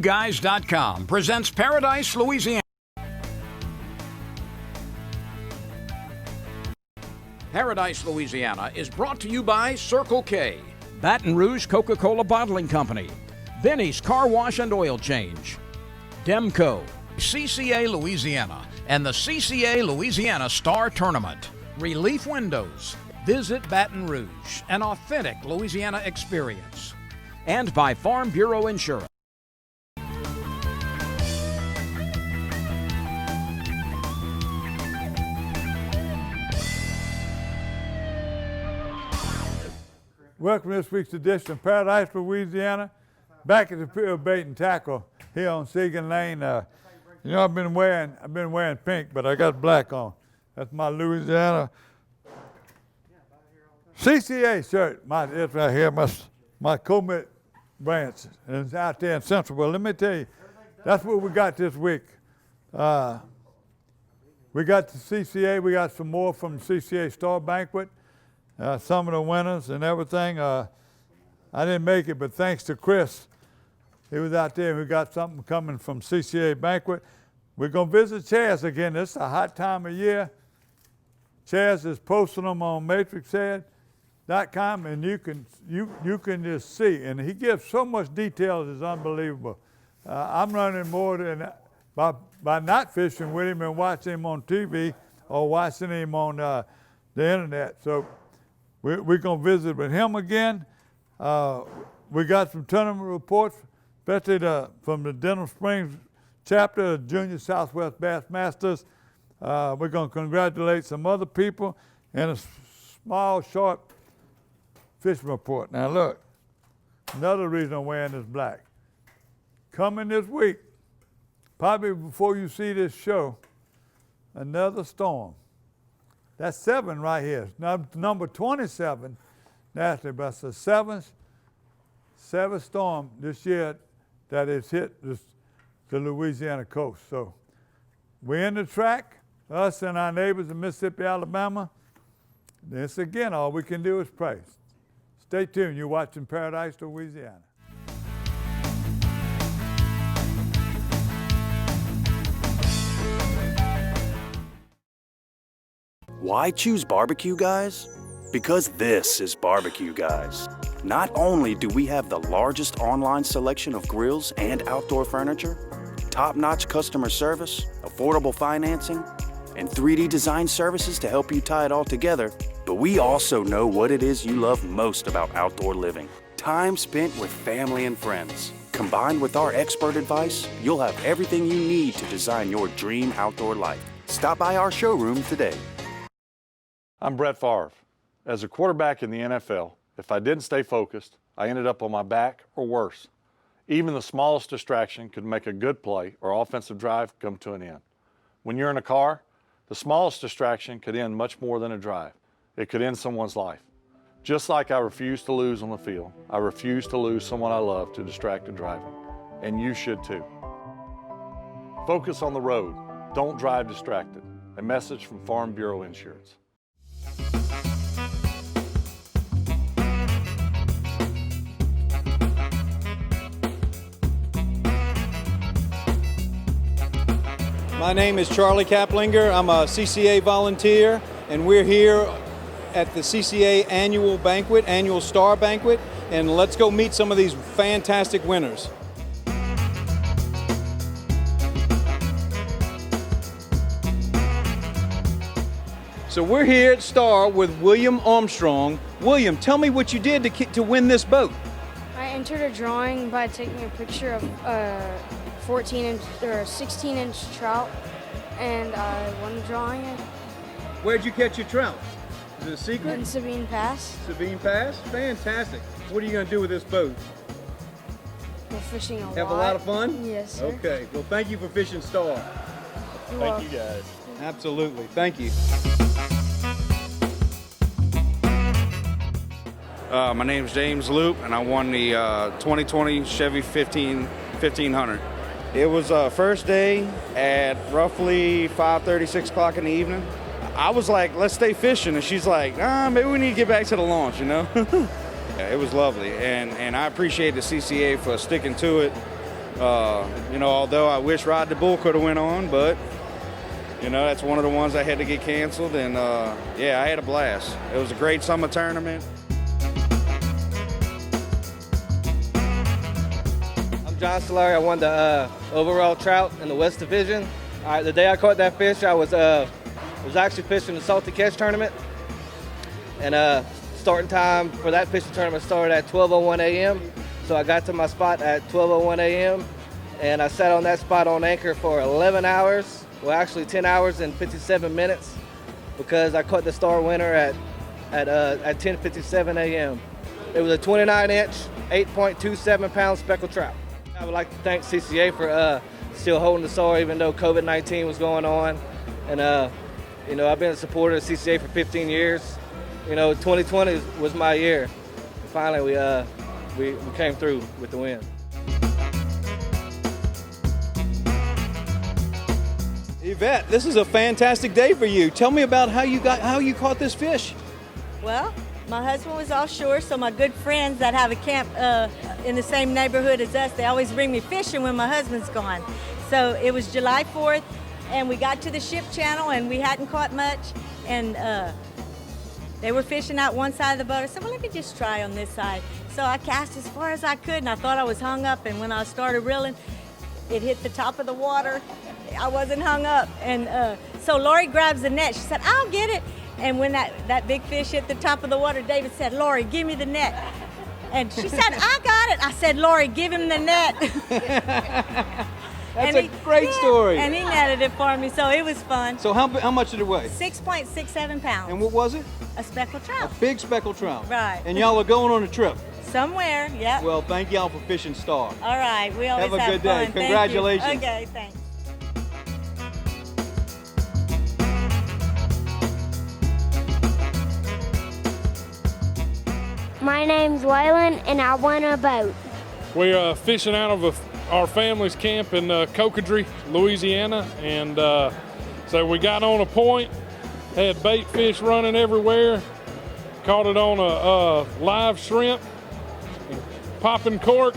Guys.com presents Paradise, Louisiana. Paradise, Louisiana is brought to you by Circle K, Baton Rouge Coca-Cola Bottling Company, Benny's Car Wash and Oil Change, Demco, CCA Louisiana, and the CCA Louisiana Star Tournament, Relief Windows, Visit Baton Rouge, an authentic Louisiana experience, and by Farm Bureau Insurance. Welcome to this week's edition of Paradise, Louisiana. Back at the field bait and tackle here on Segan Lane. You know, I've been wearing pink, but I got black on. That's my Louisiana CCA shirt. It's right here, my Comet branch, and it's out there in Central. Well, let me tell you, that's what we got this week. We got the CCA. We got some more from the CCA Star Banquet. Some of the winners and everything. I didn't make it, but thanks to Chris, he was out there. We got something coming from CCA Banquet. We're going to visit Chaz again. This is a hot time of year. Chaz is posting them on matrixhead.com, and you can just see. And he gives so much detail, it's unbelievable. I'm learning more than by not fishing with him and watching him on TV or watching him on the internet. So we're going to visit with him again. We got some tournament reports, especially from the Denham Springs chapter of Junior Southwest Bass Masters. We're going to congratulate some other people and a small, short fishing report. Now look, another reason I'm wearing this black. Coming this week, probably before you see this show, another storm. That's 7 right here. Number 27, nationally, but it's the seventh storm this year that has hit the Louisiana coast. So we're in the track, us and our neighbors in Mississippi, Alabama. This again, all we can do is pray. Stay tuned. You're watching Paradise, Louisiana. Why choose Barbecue Guys? Because this is Barbecue Guys. Not only do we have the largest online selection of grills and outdoor furniture, top-notch customer service, affordable financing, and 3D design services to help you tie it all together, but we also know what it is you love most about outdoor living. Time spent with family and friends. Combined with our expert advice, you'll have everything you need to design your dream outdoor life. Stop by our showroom today. I'm Brett Favre. As a quarterback in the NFL, if I didn't stay focused, I ended up on my back or worse. Even the smallest distraction could make a good play or offensive drive come to an end. When you're in a car, the smallest distraction could end much more than a drive. It could end someone's life. Just like I refuse to lose on the field, I refuse to lose someone I love to distracted driving. And you should too. Focus on the road. Don't drive distracted. A message from Farm Bureau Insurance. My name is Charlie Kaplinger. I'm a CCA volunteer, and we're here at the CCA annual Star Banquet, and let's go meet some of these fantastic winners. So we're here at Star with William Armstrong. William, tell me what you did to win this boat. I entered a drawing by taking a picture of a 14-inch or 16-inch trout, and I won the drawing. Where'd you catch your trout? Is it a secret? In Sabine Pass. Sabine Pass? Fantastic. What are you going to do with this boat? We're fishing a lot. Have a lot of fun? Yes, sir. Okay. Well, thank you for fishing Star. Thank you guys. Absolutely. Thank you. My name is James Loop, and I won the 2020 Chevy 1500. It was first day at roughly 5:30, 6 o'clock in the evening. I was like, let's stay fishing, and she's like, maybe we need to get back to the launch, you know? Yeah, it was lovely, and I appreciate the CCA for sticking to it. Although I wish Ride the Bull could have went on, but that's one of the ones I had to get canceled. And I had a blast. It was a great summer tournament. I'm John Solari. I won the overall trout in the West Division. All right, the day I caught that fish, I was actually fishing the Salty Catch tournament, and starting time for that fishing tournament started at 12:01 a.m. So I got to my spot at 12:01 a.m. and I sat on that spot on anchor for 11 hours. Well, actually 10 hours and 57 minutes, because I caught the star winner at 10:57 a.m. It was a 29-inch, 8.27 pound speckled trout. I would like to thank CCA for still holding the star even though COVID-19 was going on. And I've been a supporter of CCA for 15 years. 2020 was my year. And finally, we came through with the win. Yvette, this is a fantastic day for you. Tell me about how you caught this fish. Well, my husband was offshore, so my good friends that have a camp in the same neighborhood as us, they always bring me fishing when my husband's gone. So it was July 4th, and we got to the ship channel, and we hadn't caught much, and they were fishing out one side of the boat. I said, well, let me just try on this side. So I cast as far as I could, and I thought I was hung up, and when I started reeling, it hit the top of the water. I wasn't hung up, and so Lori grabs the net. She said, I'll get it. And when that big fish hit the top of the water, David said, Lori, give me the net. And she said, I got it. I said, Lori, give him the net. That's a great story. And he netted it for me, so it was fun. So how much did it weigh? 6.67 pounds. And what was it? A speckled trout. A big speckled trout. Right. And y'all are going on a trip. Somewhere, yep. Well, thank y'all for fishing Star. All right, we always have a good day. fun. Congratulations. Thank you. Okay, thanks. My name's Waylon, and I won a boat. We're fishing out of our family's camp in Cocodrie, Louisiana, and so we got on a point, had bait fish running everywhere, caught it on a live shrimp, popping cork.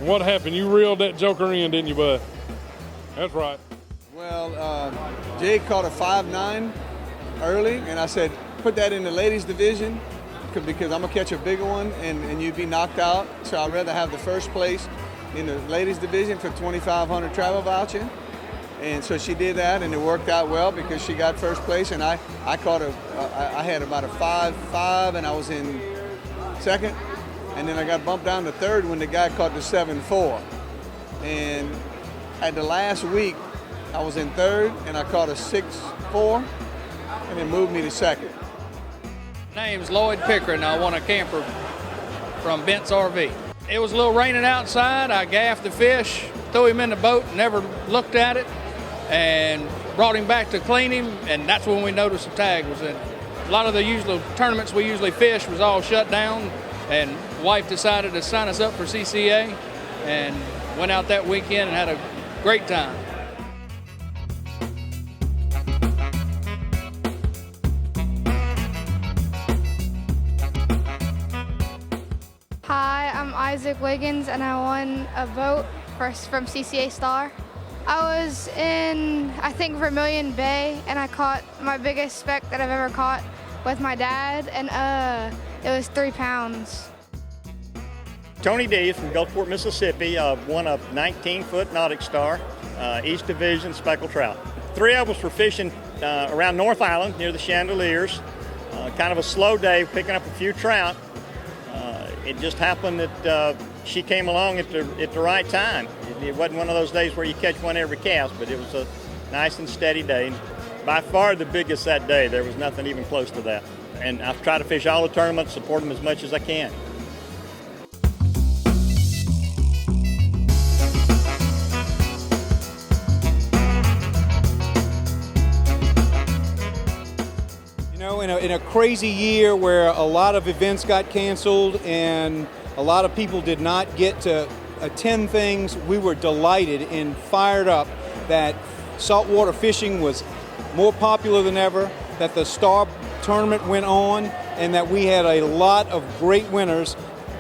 What happened? You reeled that joker in, didn't you, bud? That's right. Well, Jake caught a 5.9 early, and I said, put that in the ladies division, because I'm gonna catch a bigger one and you'd be knocked out. So I'd rather have the first place in the ladies division for $2,500 travel voucher. And so she did that, and it worked out well because she got first place, and I caught I had about a 5.5, and I was in second. And then I got bumped down to third when the guy caught the 7.4. And at the last week, I was in third, and I caught a 6.4, and it moved me to second. My name's Lloyd Pickering. I won a camper from Bent's RV. It was a little raining outside. I gaffed the fish, threw him in the boat, never looked at it, and brought him back to clean him, and that's when we noticed the tag was in. A lot of the usual tournaments we usually fish was all shut down, and wife decided to sign us up for CCA, and went out that weekend and had a great time. Hi, I'm Isaac Wiggins, and I won a boat from CCA Star. I was in, I think, Vermilion Bay, and I caught my biggest speck that I've ever caught with my dad, and it was 3 pounds. Tony Dees from Gulfport, Mississippi, won a 19-foot Nautic Star, East Division speckled trout. 3 of us were fishing around North Island near the Chandeliers. Kind of a slow day, picking up a few trout. It just happened that she came along at the right time. It wasn't one of those days where you catch one every cast, but it was a nice and steady day. By far the biggest that day. There was nothing even close to that. And I've tried to fish all the tournaments, support them as much as I can. In a crazy year where a lot of events got canceled and a lot of people did not get to attend things, we were delighted and fired up that saltwater fishing was more popular than ever, that the Star tournament went on, and that we had a lot of great winners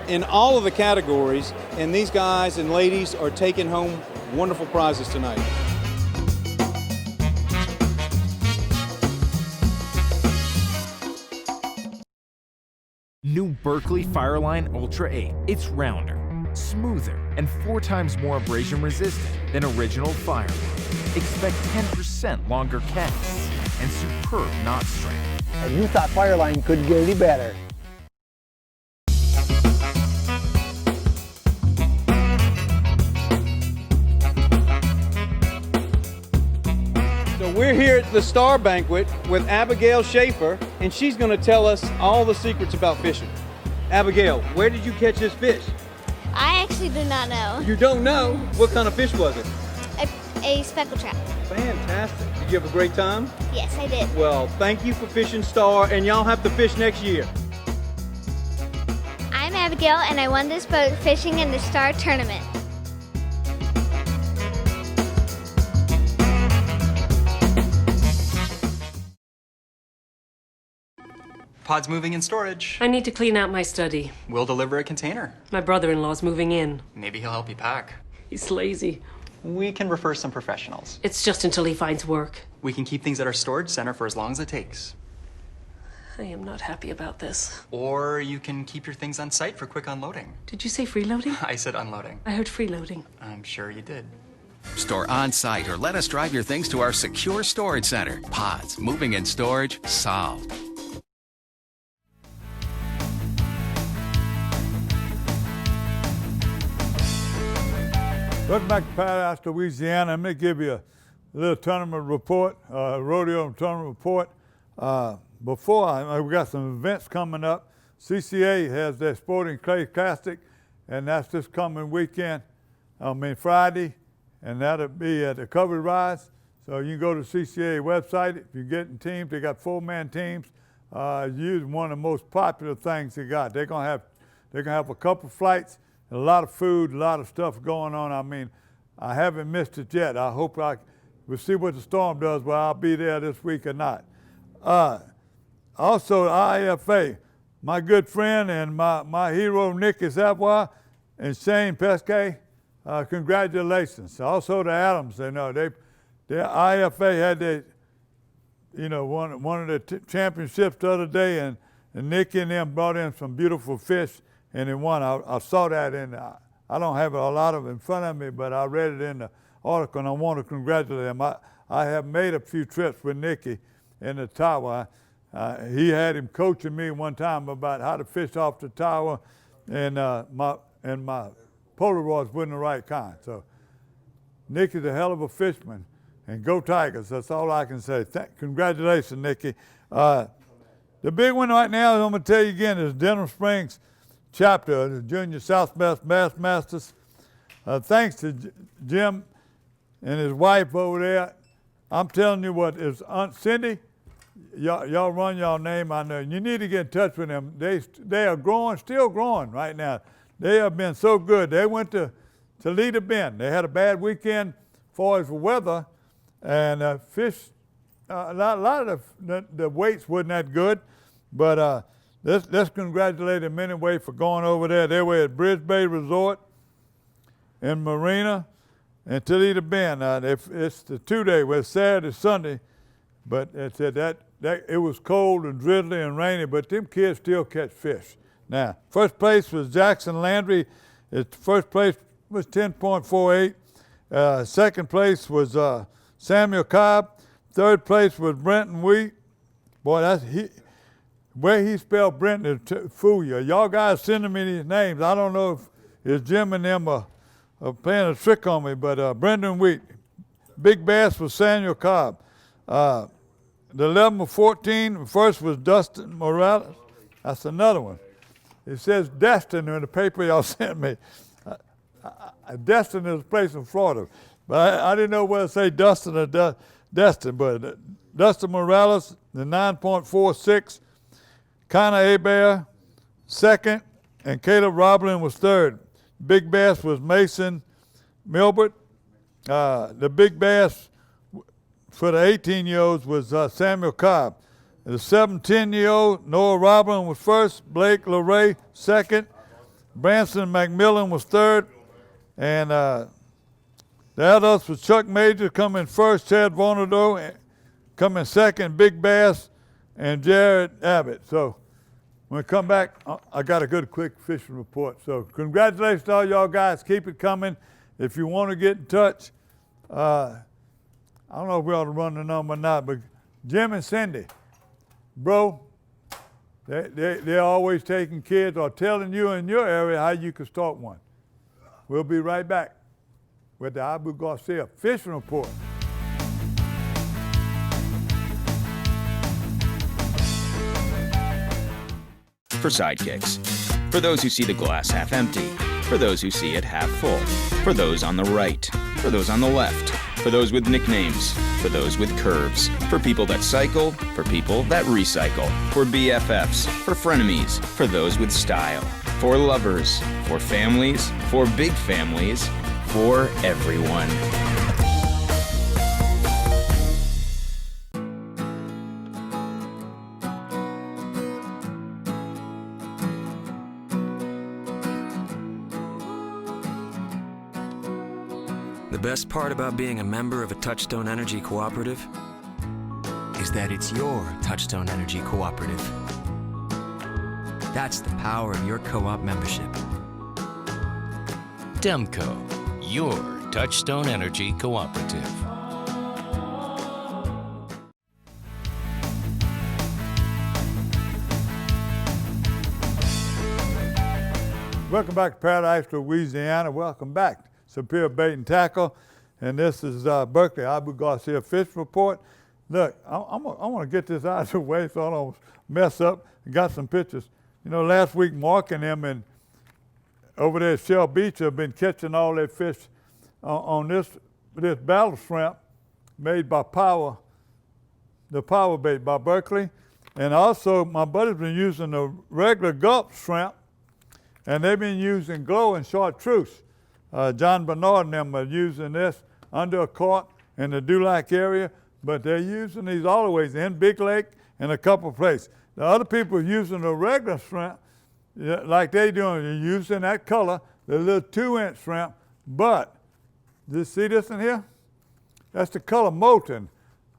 in all of the categories, and these guys and ladies are taking home wonderful prizes tonight. New Berkley Fireline Ultra 8. It's rounder, smoother, and 4 times more abrasion resistant than original Fireline. Expect 10% longer casts and superb knot strength. And you thought Fireline couldn't get any better. So we're here at the Star Banquet with Abigail Schaefer, and she's going to tell us all the secrets about fishing. Abigail, where did you catch this fish? I actually do not know. You don't know? What kind of fish was it? A speckled trout. Fantastic. Did you have a great time? Yes, I did. Well, thank you for fishing Star, and y'all have to fish next year. I'm Abigail, and I won this boat fishing in the Star Tournament. Pod's moving in storage. I need to clean out my study. We'll deliver a container. My brother-in-law's moving in. Maybe he'll help you pack. He's lazy. We can refer some professionals. It's just until he finds work. We can keep things at our storage center for as long as it takes. I am not happy about this. Or you can keep your things on site for quick unloading. Did you say freeloading? I said unloading. I heard freeloading. I'm sure you did. Store on site or let us drive your things to our secure storage center. Pods, moving and storage, solved. Welcome back to Paradise, Louisiana. I'm going to give you a little tournament report, rodeo tournament report. We got some events coming up. CCA has their Sporting Clay Classic, and that's this coming weekend, Friday, and that'll be at the Covered Rise. So you can go to the CCA website. If you're getting teams, they got 4-man teams. Usually one of the most popular things they got. They're gonna have a couple flights, a lot of food, a lot of stuff going on. I haven't missed it yet. I hope we'll see what the storm does, whether I'll be there this week or not. Also, IFA, my good friend and my hero, Nicky Savoy and Shane Pesquet, congratulations. Also the Adams, their IFA had one of the championships the other day, and Nicky and them brought in some beautiful fish, and they won. I saw that I don't have a lot of it in front of me, but I read it in the article, and I want to congratulate them. I have made a few trips with Nicky in the tower. He had him coaching me one time about how to fish off the tower, and my Polaroids wasn't the right kind. So Nicky's a hell of a fisherman, and go Tigers. That's all I can say. Congratulations, Nicky. The big one right now, I'm going to tell you again, is Denham Springs chapter of the Junior Southwest Bass Masters. Thanks to Jim and his wife over there. I'm telling you what, is Aunt Cindy, y'all run y'all name, I know. You need to get in touch with them. They are growing, still growing right now. They have been so good. They went to Toledo Bend. They had a bad weekend as far as the weather, and fish, a lot of the weights wasn't that good, but let's congratulate them anyway for going over there. They were at Bridge Bay Resort in Marina and Toledo Bend. It's the 2-day, well, it's Saturday, Sunday, but it said that it was cold and drizzly and rainy, but them kids still catch fish. Now, first place was Jackson Landry. First place was 10.48. Second place was Samuel Cobb. Third place was Brenton Wheat. Boy, where he spelled Brenton to fool you. Y'all guys sending me these names. I don't know if Jim and them are playing a trick on me, but Brenton Wheat. Big bass was Samuel Cobb. The 11 or 14, first was Dustin Morales. That's another one. It says Destin in the paper y'all sent me. Destin is a place in Florida, but I didn't know whether to say Dustin or Destin, but Dustin Morales, the 9.46, Connor Hebert, second, and Caleb Roblin was third. Big bass was Mason Milbert. The big bass for the 18-year-olds was Samuel Cobb. The 7-10-year-old, Noah Roblin was first, Blake LeRae second, Branson McMillan was third. And the others was Chuck Major coming first, Chad Vonado coming second, Big Bass, and Jared Abbott. So when we come back, I got a good quick fishing report. So congratulations to all y'all guys. Keep it coming. If you want to get in touch, I don't know if we ought to run the number or not, but Jim and Cindy, bro, they're always taking kids or telling you in your area how you can start one. We'll be right back with the Abu Garcia Fishing Report. For sidekicks. For those who see the glass half empty. For those who see it half full. For those on the right. For those on the left. For those with nicknames. For those with curves. For people that cycle. For people that recycle. For BFFs. For frenemies. For those with style. For lovers. For families. For big families. For everyone. The best part about being a member of a Touchstone Energy Cooperative is that it's your Touchstone Energy Cooperative. That's the power of your co-op membership. Demco, your Touchstone Energy Cooperative. Welcome back to Paradise, Louisiana. Welcome back. Superior Bait and Tackle, and this is Berkeley Abu Garcia Fish Report. Look, I want to get this out of the way so I don't mess up. I got some pictures. You know, last week Mark and them and over there at Shell Beach have been catching all their fish on this battle shrimp made by the Power Bait by Berkeley. And also my buddy's been using the regular gulp shrimp, and they've been using glow and chartreuse. John Bernard and them are using this under a cart in the Dulac area, but they're using these all the ways in Big Lake and a couple places. The other people are using the regular shrimp like they doing. They're using that color, the little 2-inch shrimp, but do you see this in here? That's the color molten.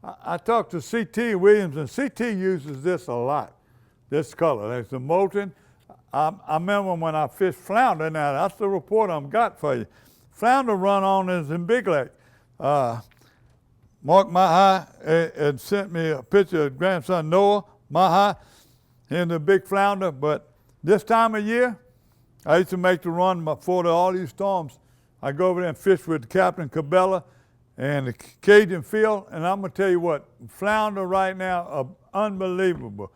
I talked to C.T. Williams, and C.T. uses this a lot, this color. That's the molten. I remember when I fished flounder. Now, that's the report I've got for you. Flounder run on is in Big Lake. Mark Mahi had sent me a picture of grandson Noah Mahi in the big flounder, but this time of year, I used to make the run before all these storms. I go over there and fish with Captain Cabela and the Cajun Field, and I'm gonna tell you what, flounder right now are unbelievable.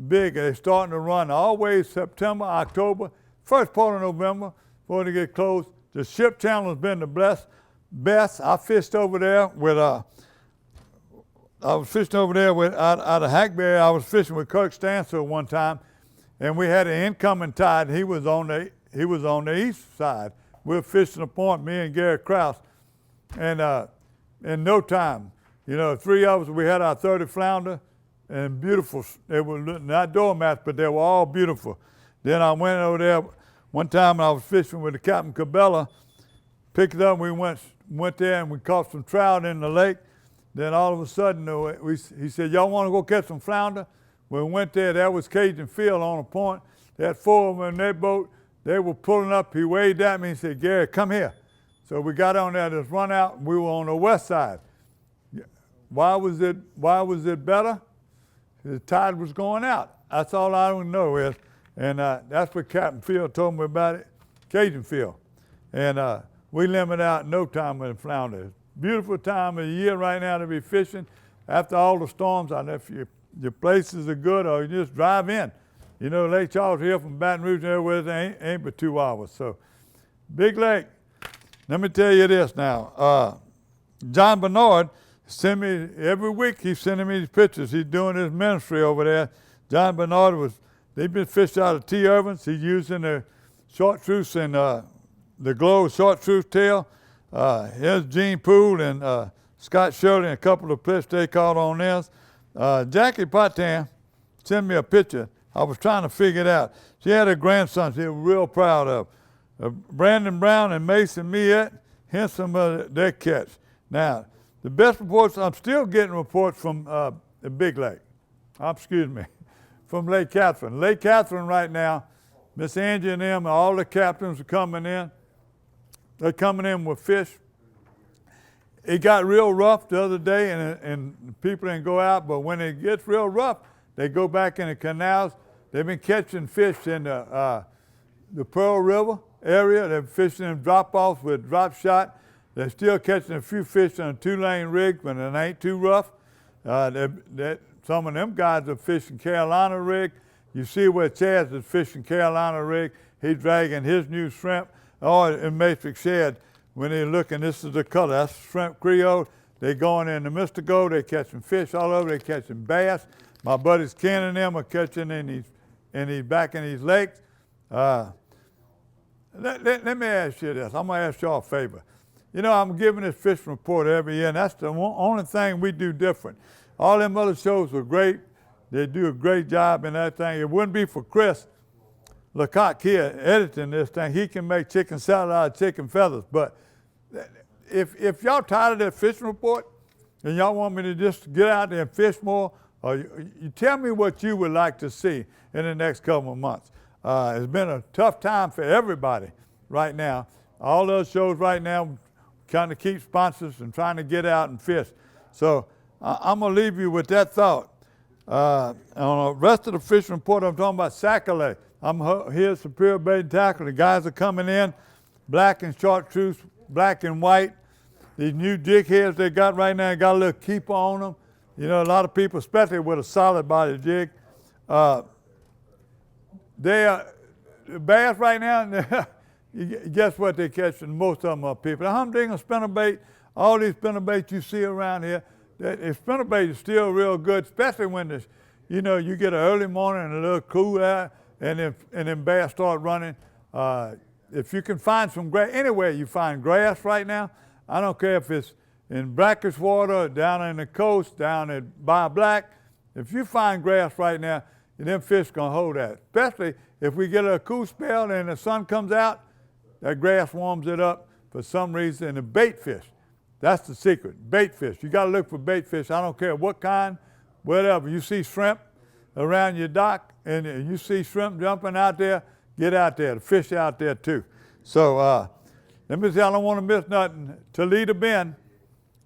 Big, they're starting to run always September, October, first part of November before they get closed. The ship channel has been the best. I fished over there with out of Hackberry. I was fishing with Kirk Stansel one time, and we had an incoming tide. He was on the east side. We were fishing a point, me and Gary Krause, and in no time, 3 of us, we had our 30 flounder. And beautiful, they were not doormats, but they were all beautiful. Then I went over there one time, and I was fishing with the Captain Cabela, picked it up, and we went there and we caught some trout in the lake. Then all of a sudden, he said, y'all want to go catch some flounder? We went there was Cajun Field on a point. They had 4 of them in their boat. They were pulling up. He waved at me and said, Gary, come here. So we got on there, just run out, and we were on the west side. Why was it better? The tide was going out. That's all I don't know is. And that's what Captain Field told me about it, Cajun Field. And we limit out no time with flounder. Beautiful time of the year right now to be fishing. After all the storms, I don't know if your places are good or you just drive in. Lake Charles here from Baton Rouge and everywhere ain't but 2 hours. So Big Lake, let me tell you this now. John Bernard, send me every week. He's sending me these pictures. He's doing his ministry over there. John Bernard they've been fished out of T. Irvins. He's using the chartreuse and the glow chartreuse tail. Here's Gene Poole and Scott Shirley and a couple of fish they caught on theirs. Jackie Potan sent me a picture. I was trying to figure it out. She had her grandsons she was real proud of. Brandon Brown and Mason Miette, hence some of their cats. Now, the best reports, I'm still getting reports from the Big Lake. Excuse me, from Lake Catherine. Lake Catherine right now, Miss Angie and them, all the captains are coming in. They're coming in with fish. It got real rough the other day, and people didn't go out, but when it gets real rough, they go back in the canals. They've been catching fish in the Pearl River area. They're fishing in drop-offs with drop shot. They're still catching a few fish on a 2-lane rig, but it ain't too rough. Some of them guys are fishing Carolina rig. You see where Chaz is fishing Carolina rig. He's dragging his new shrimp. Oh, in Matrix Shed, when they're looking, this is the color. That's shrimp Creole. They're going in the Mystico. They're catching fish all over. They're catching bass. My buddies Ken and them are catching back in these lakes. Let me ask you this. I'm going to ask y'all a favor. You know, I'm giving this fishing report every year, and that's the only thing we do different. All them other shows were great. They do a great job in that thing. It wouldn't be for Chris Lecoq here editing this thing. He can make chicken salad out of chicken feathers. But if y'all tired of that fishing report and y'all want me to just get out there and fish more, or you tell me what you would like to see in the next couple of months. It's been a tough time for everybody right now. All those shows right now trying to keep sponsors and trying to get out and fish. So I'm going to leave you with that thought. On the rest of the fishing report, I'm talking about Sac-A-Lait. I'm here at Superior Bait and Tackle. The guys are coming in, black and chartreuse, black and white. These new jig heads they got right now got a little keeper on them. You know, a lot of people, especially with a solid body jig, they are bass right now. Guess what they're catching? Most of them are people. The humdinger spinnerbait, all these spinnerbaits you see around here, spinnerbait is still real good, especially when you get an early morning and a little cool air, and then bass start running. If you can find some grass, anywhere you find grass right now, I don't care if it's in brackish water, down in the coast, down at Bar Black, if you find grass right now, them fish gonna hold that. Especially if we get a cool spell and the sun comes out, that grass warms it up for some reason. And the bait fish, that's the secret, bait fish. You gotta look for bait fish. I don't care what kind, whatever. You see shrimp around your dock and you see shrimp jumping out there, get out there. The fish out there too. So let me say, I don't want to miss nothing. Toledo Bend,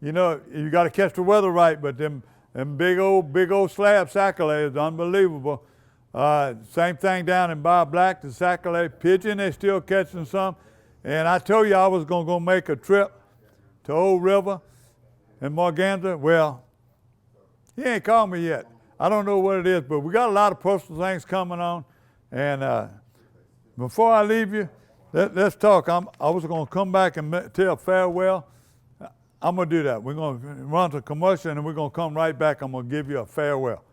you know, you got to catch the weather right, but them big old slab Sac-A-Lait is unbelievable. Same thing down in Bar Black, the Sac-A-Lait pigeon, they still catching some. And I told you I was going to go make a trip to Old River in Morganza. Well, he ain't called me yet. I don't know what it is, but we got a lot of personal things coming on. And before I leave you, let's talk. I was going to come back and tell farewell. I'm going to do that. We're going to run to commercial, and then we're going to come right back. I'm going to give you a farewell.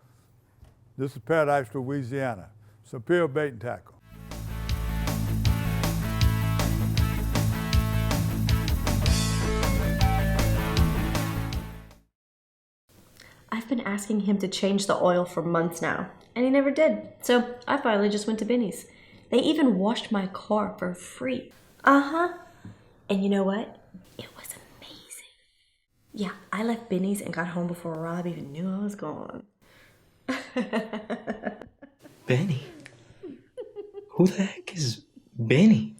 This is Paradise, Louisiana. Superior Bait and Tackle. I've been asking him to change the oil for months now, and he never did. So I finally just went to Benny's. They even washed my car for free. Uh-huh. And you know what? It was amazing. Yeah, I left Benny's and got home before Rob even knew I was gone. Benny? Who the heck is Benny?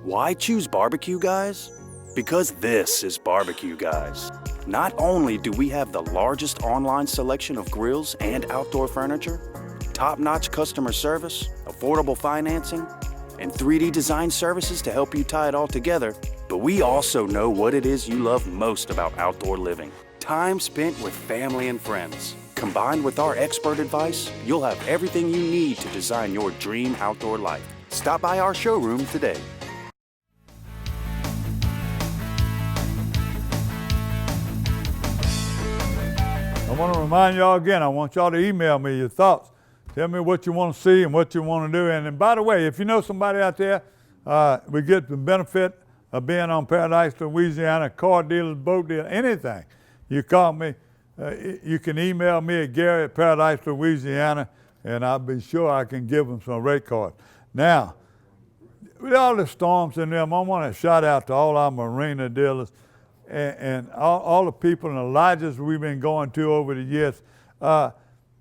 Why choose Barbecue Guys? Because this is Barbecue Guys. Not only do we have the largest online selection of grills and outdoor furniture, top-notch customer service, affordable financing, and 3D design services to help you tie it all together, but we also know what it is you love most about outdoor living. Time spent with family and friends. Combined with our expert advice, you'll have everything you need to design your dream outdoor life. Stop by our showroom today. I want to remind y'all again, I want y'all to email me your thoughts. Tell me what you want to see and what you want to do. And by the way, if you know somebody out there, we get the benefit of being on Paradise, Louisiana, car dealers, boat dealers, anything. you call me. You can email me at Gary at Paradise, Louisiana, and I'll be sure I can give them some rate cards. Now, with all the storms in them, I want to shout out to all our marina dealers and all the people and the lodges we've been going to over the years.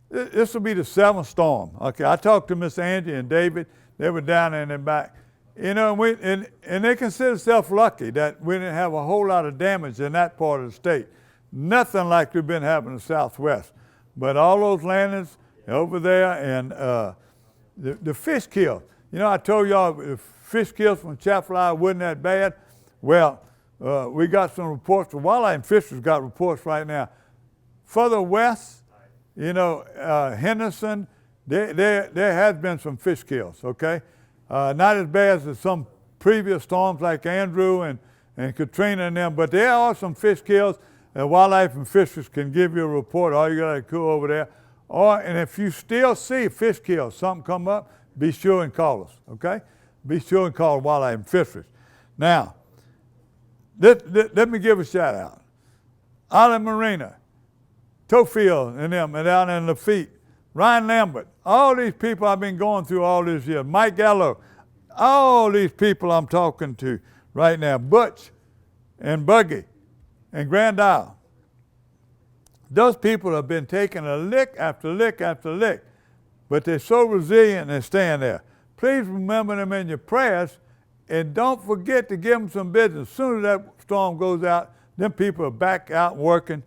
This will be the 7th storm. Okay, I talked to Miss Angie and David. They were down there in the back. You know, and they consider themselves lucky that we didn't have a whole lot of damage in that part of the state. Nothing like we've been having in the Southwest. But all those landings over there and the fish kill. You know, I told y'all the fish kills from Chaffelai wasn't that bad. Well, we got some reports. The Wildlife and Fisheries got reports right now. Further west, you know, Henderson, there has been some fish kills, okay? Not as bad as some previous storms like Andrew and Katrina and them, but there are some fish kills. Wildlife and Fisheries can give you a report. All you got to go over there. And if you still see fish kills, something come up, be sure and call us, okay? Be sure and call Wildlife and Fisheries. Now, let me give a shout out. Island Marina, Tofield and them, and down in Lafitte, Ryan Lambert, all these people I've been going through all these years, Mike Gallo, all these people I'm talking to right now, Butch and Buggy and Grand Isle. Those people have been taking a lick after lick after lick, but they're so resilient and they're staying there. Please remember them in your prayers, and don't forget to give them some business. As soon as that storm goes out, them people are back out working.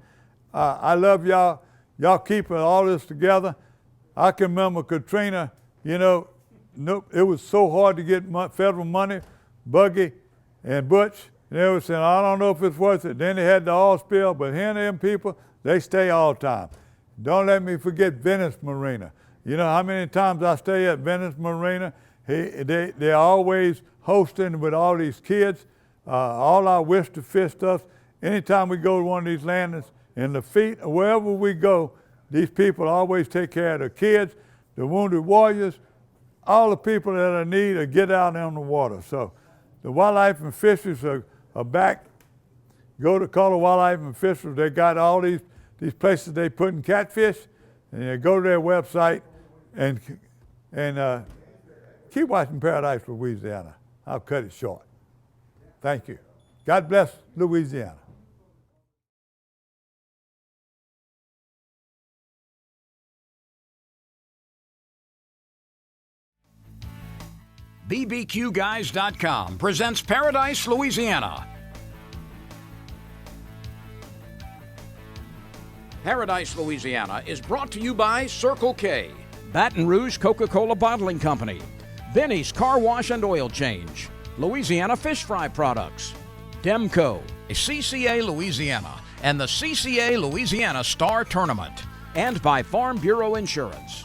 I love y'all. Y'all keeping all this together. I can remember Katrina, you know, it was so hard to get federal money. Buggy and Butch, they were saying, I don't know if it's worth it. Then they had the oil spill, but here them people, they stay all the time. Don't let me forget Venice Marina. You know how many times I stay at Venice Marina? They're always hosting with all these kids, all our wish to fish stuff. Anytime we go to one of these landings, in Lafitte, or wherever we go, these people always take care of the kids, the wounded warriors, all the people that are in need to get out on the water. So the Wildlife and Fisheries are back. Go to Colorado Wildlife and Fisheries. They got all these places they put in catfish, and you go to their website and keep watching Paradise, Louisiana. I'll cut it short. Thank you. God bless Louisiana. BBQGuys.com presents Paradise, Louisiana. Paradise, Louisiana is brought to you by Circle K, Baton Rouge Coca-Cola Bottling Company, Benny's Car Wash and Oil Change, Louisiana Fish Fry Products, Demco, CCA Louisiana, and the CCA Louisiana Star Tournament, and by Farm Bureau Insurance.